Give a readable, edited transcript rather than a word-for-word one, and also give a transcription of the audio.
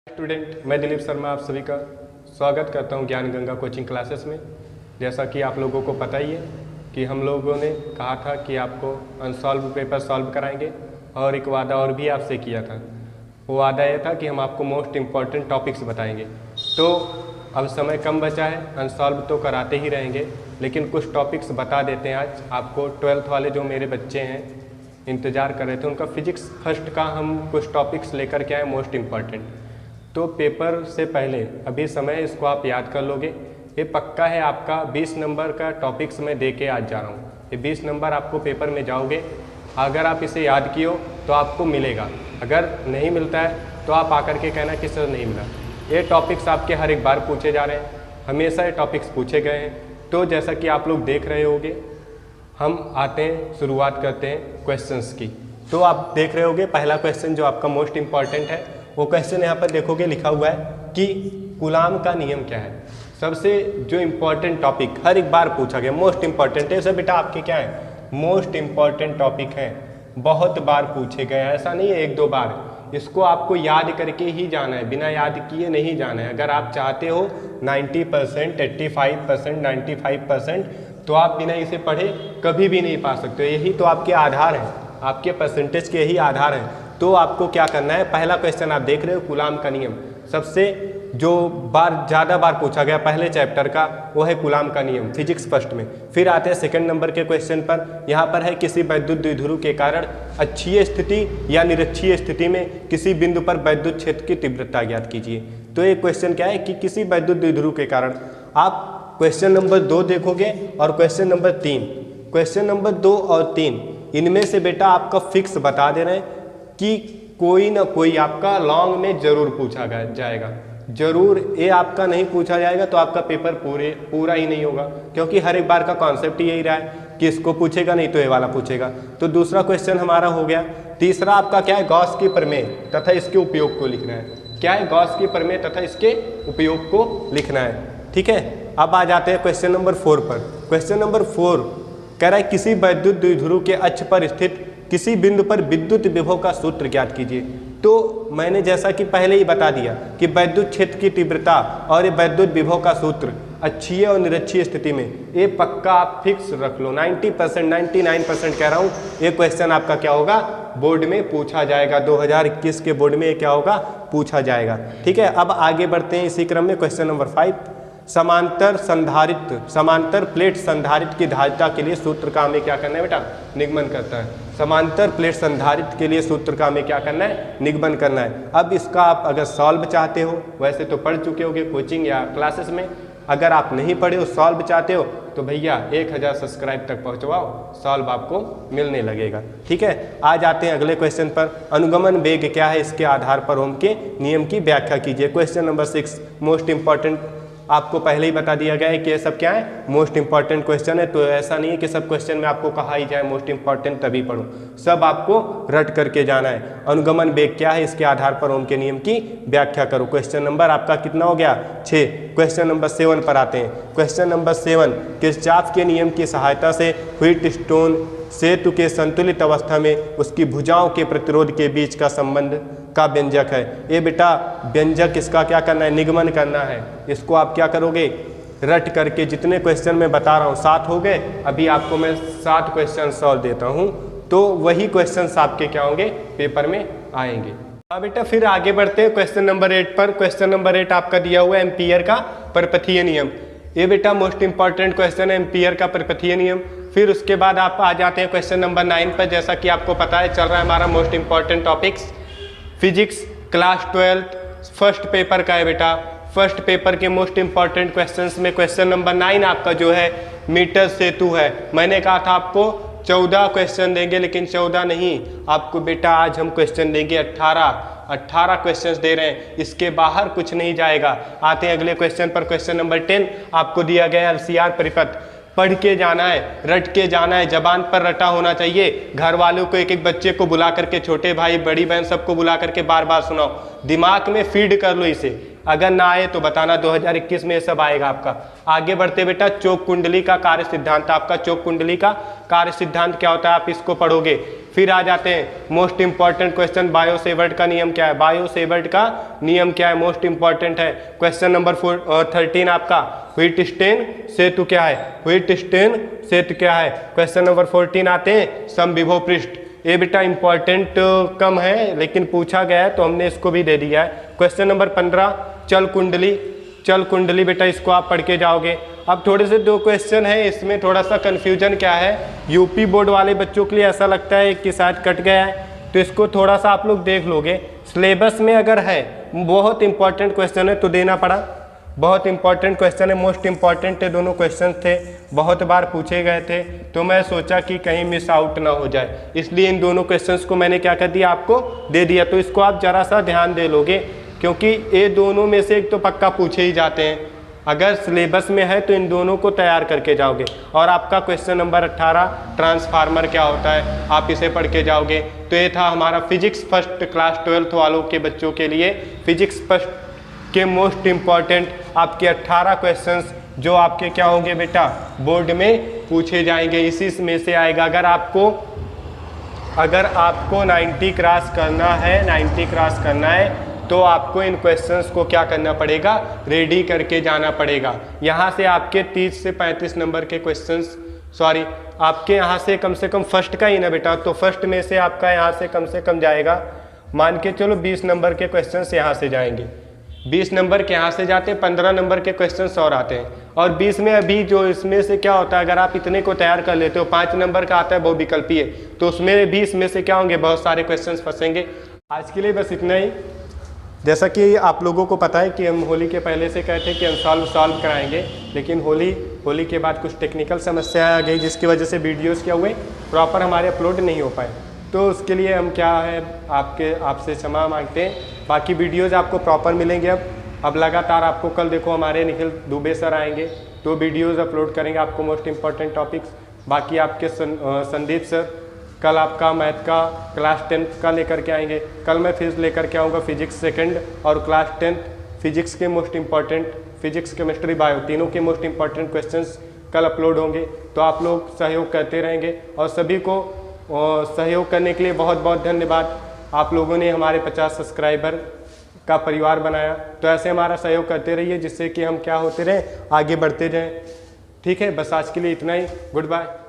Student, मैं दिलीप शर्मा आप सभी का स्वागत करता हूं ज्ञान गंगा कोचिंग क्लासेस में। जैसा कि आप लोगों को पता ही है कि हम लोगों ने कहा था कि आपको अनसॉल्व पेपर सॉल्व कराएंगे और एक वादा और भी आपसे किया था। वो वादा ये था कि हम आपको मोस्ट इम्पॉर्टेंट टॉपिक्स बताएंगे। तो अब समय कम बचा है, अनसॉल्व तो कराते ही रहेंगे, लेकिन कुछ टॉपिक्स बता देते हैं आज आपको। 12th वाले जो मेरे बच्चे हैं इंतज़ार कर रहे थे, उनका फिजिक्स फर्स्ट का हम कुछ टॉपिक्स लेकर के आए मोस्ट इम्पॉर्टेंट। तो पेपर से पहले अभी समय, इसको आप याद कर लोगे। ये पक्का है आपका 20 नंबर का टॉपिक्स मैं दे के आज जा रहा हूँ। ये 20 नंबर आपको पेपर में जाओगे, अगर आप इसे याद किए हो तो आपको मिलेगा, अगर नहीं मिलता है तो आप आकर के कहना कि सर नहीं मिला। ये टॉपिक्स आपके हर एक बार पूछे जा रहे हैं, हमेशा ये टॉपिक्स पूछे गए हैं। तो जैसा कि आप लोग देख रहे होगे, हम आते हैं, शुरुआत करते हैं क्वेश्चंस की। तो आप देख रहे होगे पहला क्वेश्चन जो आपका मोस्ट इम्पॉर्टेंट है, वो क्वेश्चन यहाँ पर देखोगे लिखा हुआ है कि कूलाम का नियम क्या है। सबसे जो इम्पोर्टेंट टॉपिक हर एक बार पूछा गया, मोस्ट इम्पॉर्टेंट है। सब बेटा आपके क्या है, मोस्ट इम्पॉर्टेंट टॉपिक है, बहुत बार पूछे गए हैं, ऐसा नहीं है एक दो बार। इसको आपको याद करके ही जाना है, बिना याद किए नहीं जाना है। अगर आप चाहते हो 90%, 85%, 95%, तो आप बिना इसे पढ़े कभी भी नहीं पा सकते। यही तो आपके आधार हैं, आपके परसेंटेज के यही आधार हैं। तो आपको क्या करना है, पहला क्वेश्चन आप देख रहे हो कूलाम का नियम, सबसे जो ज़्यादा बार पूछा गया पहले चैप्टर का, वो है कूलाम का नियम, फिजिक्स फर्स्ट में। फिर आते हैं सेकंड नंबर के क्वेश्चन पर। यहाँ पर है किसी वैद्युत द्विध्रुव के कारण अक्षीय स्थिति या निरक्षीय स्थिति में किसी बिंदु पर वैद्युत क्षेत्र की तीव्रता ज्ञात कीजिए। तो ये क्वेश्चन क्या है कि किसी वैद्युत द्विध्रुव के कारण। आप क्वेश्चन नंबर 2 देखोगे और क्वेश्चन नंबर 3, क्वेश्चन नंबर 2 और 3 इनमें से बेटा आपका फिक्स बता दे रहे हैं कि कोई ना कोई आपका लॉन्ग में जरूर पूछा जाएगा, जरूर। ये आपका नहीं पूछा जाएगा तो आपका पेपर पूरा ही नहीं होगा, क्योंकि हर एक बार का कॉन्सेप्ट ही यही रहा है कि इसको पूछेगा नहीं तो ये वाला पूछेगा। तो दूसरा क्वेश्चन हमारा हो गया। तीसरा आपका क्या है, गॉस की प्रमेय तथा इसके उपयोग को लिखना है। क्या है, गॉस की प्रमेय तथा इसके उपयोग को लिखना है। ठीक है, अब आ जाते हैं क्वेश्चन नंबर 4 पर। क्वेश्चन नंबर 4 कह रहा है किसी वैद्युत द्विध्रुव के अक्ष पर स्थित किसी बिंदु पर विद्युत विभव का सूत्र ज्ञात कीजिए। तो मैंने जैसा कि पहले ही बता दिया कि वैद्युत क्षेत्र की तीव्रता और ये वैद्युत विभव का सूत्र अक्षीय और निरक्षीय स्थिति में, ये पक्का आप फिक्स रख लो। 90%, 99% कह रहा हूँ, ये क्वेश्चन आपका क्या होगा, बोर्ड में पूछा जाएगा। 2021 के बोर्ड में ये क्या होगा, पूछा जाएगा। ठीक है, अब आगे बढ़ते हैं इसी क्रम में। क्वेश्चन नंबर 5, समांतर प्लेट संधारित्र की धारिता के लिए सूत्र का हमें क्या करना है बेटा, निगमन करता है। समांतर प्लेट संधारित्र के लिए सूत्र का हमें क्या करना है, निगमन करना है। अब इसका आप अगर सॉल्व चाहते हो, वैसे तो पढ़ चुके होगे कोचिंग या क्लासेस में, अगर आप नहीं पढ़े हो, सॉल्व चाहते हो, तो भैया 1000 सब्सक्राइब तक पहुंचवाओ, सॉल्व आपको मिलने लगेगा। ठीक है, आ जाते हैं अगले क्वेश्चन पर। अनुगमन वेग क्या है, इसके आधार पर ओम के नियम की व्याख्या कीजिए। क्वेश्चन नंबर 6 मोस्ट इंपॉर्टेंट, आपको पहले ही बता दिया गया है कि ये सब क्या है, मोस्ट इंपॉर्टेंट क्वेश्चन है। तो ऐसा नहीं है कि सब क्वेश्चन में आपको कहा ही जाए मोस्ट इंपॉर्टेंट तभी पढ़ो, सब आपको रट करके जाना है। अनुगमन वेग क्या है, इसके आधार पर ओम के नियम की व्याख्या करो। क्वेश्चन नंबर आपका कितना हो गया, 6। क्वेश्चन नंबर 7 पर आते हैं। क्वेश्चन नंबर 7, किरचॉफ के नियम की सहायता से व्हीटस्टोन सेतु के संतुलित अवस्था में उसकी भुजाओं के प्रतिरोध के बीच का संबंध का व्यंजक है। ये बेटा व्यंजक इसका क्या करना है, निगमन करना है। इसको आप क्या करोगे, रट करके। जितने क्वेश्चन मैं बता रहा हूँ 7 हो गए, अभी आपको मैं 7 क्वेश्चन सॉल्व देता हूँ, तो वही क्वेश्चन आपके क्या होंगे, पेपर में आएंगे। अब बेटा फिर आगे बढ़ते हैं क्वेश्चन नंबर 8 पर। क्वेश्चन नंबर 8 आपका दिया हुआ है एम्पियर का परपथीय नियम। ये बेटा मोस्ट इंपॉर्टेंट क्वेश्चन है, एम्पियर का परपथीय नियम। फिर उसके बाद आप आ जाते हैं क्वेश्चन नंबर 9 पर। जैसा कि आपको पता है, चल रहा है हमारा most important topics physics class 12 first paper का है बेटा। फर्स्ट पेपर के मोस्ट इंपॉर्टेंट क्वेश्चंस में क्वेश्चन नंबर 9 आपका जो है मीटर सेतु है। मैंने कहा था आपको 14 क्वेश्चन देंगे, लेकिन 14 नहीं, आपको बेटा आज हम क्वेश्चन देंगे 18 क्वेश्चंस दे रहे हैं, इसके बाहर कुछ नहीं जाएगा। आते हैं अगले क्वेश्चन पर। क्वेश्चन नंबर 10 आपको दिया गया है LCR परिपथ। पढ़ के जाना है, रट के जाना है, जबान पर रटा होना चाहिए। घर वालों को एक एक बच्चे को बुला करके, छोटे भाई बड़ी बहन सबको बुला करके बार बार सुनाओ, दिमाग में फीड कर लो इसे। अगर ना आए तो बताना, 2021 में ये सब आएगा आपका। आगे बढ़ते बेटा, चौक कुंडली का कार्य सिद्धांत। आपका चौक कुंडली का कार्य सिद्धांत क्या होता है, आप इसको पढ़ोगे। फिर आ जाते हैं most important question, bio Savart का नियम क्या है, बायो सेवर्ट का नियम क्या है, मोस्ट इंपॉर्टेंट है। क्वेश्चन नंबर 13 आपका व्हीटस्टेन सेतु क्या है, व्हीटस्टेन सेतु क्या है। क्वेश्चन नंबर 14 आते हैं समविभव पृष्ठ, ये बेटा इंपॉर्टेंट कम है लेकिन पूछा गया है तो हमने इसको भी दे दिया है। क्वेश्चन नंबर 15 चल कुंडली, चल कुंडली बेटा इसको आप पढ़ के जाओगे। अब थोड़े से 2 क्वेश्चन है, इसमें थोड़ा सा कन्फ्यूजन क्या है, यूपी बोर्ड वाले बच्चों के लिए ऐसा लगता है कि शायद कट गया है, तो इसको थोड़ा सा आप लोग देख लोगे। सिलेबस में अगर है, बहुत इंपॉर्टेंट क्वेश्चन है तो देना पड़ा, बहुत इंपॉर्टेंट क्वेश्चन है, मोस्ट इंपॉर्टेंट है, दोनों क्वेश्चन थे, बहुत बार पूछे गए थे, तो मैं सोचा कि कहीं मिस आउट ना हो जाए, इसलिए इन दोनों क्वेश्चंस को मैंने क्या कर दिया, आपको दे दिया। तो इसको आप जरा सा ध्यान दे लोगे, क्योंकि ये दोनों में से एक तो पक्का पूछे ही जाते हैं। अगर सिलेबस में है तो इन दोनों को तैयार करके जाओगे। और आपका क्वेश्चन नंबर 18 ट्रांसफार्मर क्या होता है, आप इसे पढ़ के जाओगे। तो ये था हमारा फिजिक्स फर्स्ट क्लास 12th वालों के बच्चों के लिए फिजिक्स फर्स्ट के मोस्ट इम्पॉर्टेंट आपके 18 क्वेश्चंस जो आपके क्या होंगे बेटा, बोर्ड में पूछे जाएंगे। इसी में से आएगा। अगर आपको 90 क्रॉस करना है, 90 क्रॉस करना है तो आपको इन क्वेश्चंस को क्या करना पड़ेगा, रेडी करके जाना पड़ेगा। यहाँ से आपके 30 से 35 नंबर के क्वेश्चंस, सॉरी आपके यहाँ से कम फर्स्ट का ही ना बेटा, तो फर्स्ट में से आपका यहाँ से कम जाएगा, मान के चलो 20 नंबर के क्वेश्चंस यहाँ से जाएंगे, 20 नंबर के यहाँ से जाते हैं, 15 नंबर के क्वेश्चंस और आते हैं। और 20 में अभी जो इसमें से क्या होता है, अगर आप इतने को तैयार कर लेते हो, 5 नंबर का आता है बहुविकल्पीय, तो उसमें 20 में से क्या होंगे, बहुत सारे क्वेश्चंस फंसेंगे। आज के लिए बस इतना ही। जैसा कि आप लोगों को पता है कि हम होली के पहले से कहते हैं कि हम सॉल्व कराएंगे, लेकिन होली के बाद कुछ टेक्निकल समस्या आ गई जिसकी वजह से वीडियोस क्या हुए, प्रॉपर हमारे अपलोड नहीं हो पाए। तो उसके लिए हम क्या है आपसे क्षमा मांगते हैं। बाकी वीडियोस आपको प्रॉपर मिलेंगे। अब लगातार आपको कल देखो हमारे निखिल दुबे सर आएंगे तो वीडियोस अपलोड करेंगे आपको मोस्ट इंपॉर्टेंट टॉपिक्स। बाकी आपके संदीप सर कल आपका मैथ का क्लास 10th का लेकर के आएंगे। कल मैं फिर लेकर के आऊँगा फिजिक्स सेकंड और क्लास 10th फिजिक्स के most important, physics chemistry bio तीनों के मोस्ट इंपॉर्टेंट क्वेश्चंस कल अपलोड होंगे। तो आप लोग सहयोग करते रहेंगे और सभी को सहयोग करने के लिए बहुत बहुत धन्यवाद। आप लोगों ने हमारे 50 सब्सक्राइबर का परिवार बनाया, तो ऐसे हमारा सहयोग करते रहिए जिससे कि हम क्या होते रहें, आगे बढ़ते जाएं। ठीक है, बस आज के लिए इतना ही। Good bye.